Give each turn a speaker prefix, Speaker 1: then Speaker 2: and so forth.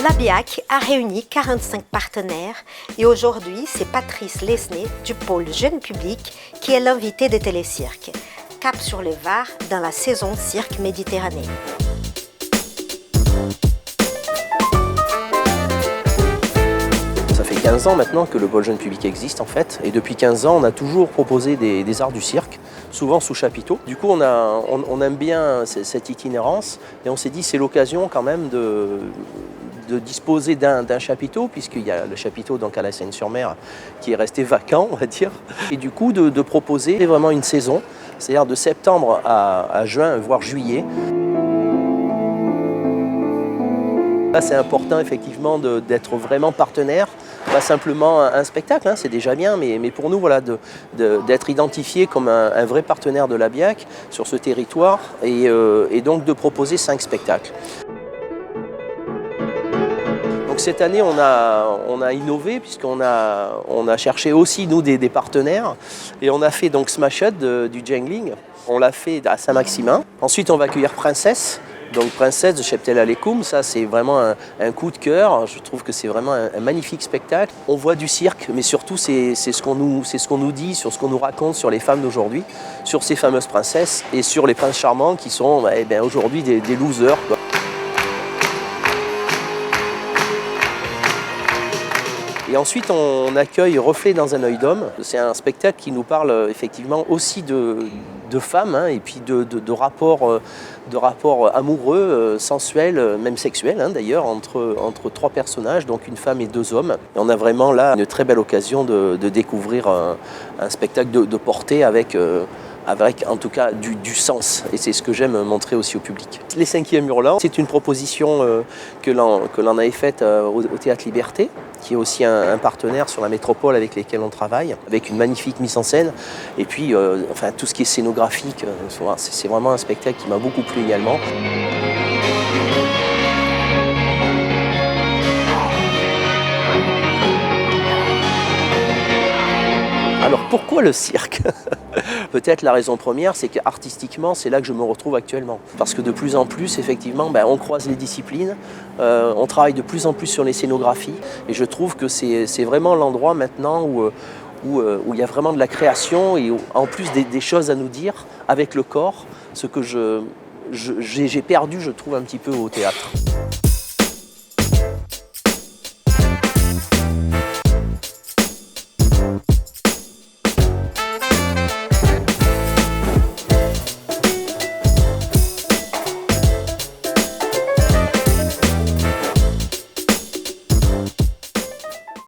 Speaker 1: La BIAC a réuni 45 partenaires et aujourd'hui, c'est Patrice Lesné du pôle Jeune Public qui est l'invité de Télécirque. Cap sur le Var dans la saison Cirque Méditerranée.
Speaker 2: Ça fait 15 ans maintenant que le pôle Jeune Public existe en fait. Et depuis 15 ans, on a toujours proposé des arts du cirque, souvent sous chapiteau. Du coup, on aime bien cette itinérance et on s'est dit c'est l'occasion quand même de disposer d'un chapiteau, puisqu'il y a le chapiteau donc à la Seine-sur-Mer qui est resté vacant, on va dire. Et du coup, de proposer vraiment une saison, c'est-à-dire de septembre à juin, voire juillet. Là, c'est important effectivement d'être vraiment partenaire, pas simplement un spectacle, hein, c'est déjà bien, mais pour nous, voilà, d'être identifié comme un vrai partenaire de la BIAC sur ce territoire et donc de proposer 5 spectacles. Donc cette année, on a innové puisqu'on a cherché aussi, nous, des partenaires. Et on a fait donc Smash It du Jangling. On l'a fait à Saint-Maximin. Ensuite, on va accueillir Princesse. Donc Princesse de Cheptel Aleikoum, ça c'est vraiment un coup de cœur. Je trouve que c'est vraiment un magnifique spectacle. On voit du cirque, mais surtout c'est ce qu'on nous dit, sur ce qu'on nous raconte sur les femmes d'aujourd'hui, sur ces fameuses princesses et sur les princes charmants qui sont aujourd'hui des losers, quoi. Et ensuite, on accueille Reflet dans un œil d'homme. C'est un spectacle qui nous parle effectivement aussi de femmes, hein, et puis de rapports amoureux, sensuels, même sexuels, hein, d'ailleurs, entre 3 personnages, donc une femme et 2 hommes. Et on a vraiment là une très belle occasion de découvrir un spectacle de portée avec en tout cas du sens. Et c'est ce que j'aime montrer aussi au public. Les 5e Hurlants, c'est une proposition que l'on avait faite au Théâtre Liberté, qui est aussi un partenaire sur la métropole avec lesquels on travaille, avec une magnifique mise en scène. Et puis, enfin, tout ce qui est scénographique, c'est vraiment un spectacle qui m'a beaucoup plu également. Alors pourquoi le cirque? Peut-être la raison première, c'est qu'artistiquement, c'est là que je me retrouve actuellement. Parce que de plus en plus, effectivement, on croise les disciplines, on travaille de plus en plus sur les scénographies. Et je trouve que c'est vraiment l'endroit maintenant où il y a vraiment de la création et où, en plus des choses à nous dire avec le corps, ce que j'ai perdu, je trouve, un petit peu au théâtre.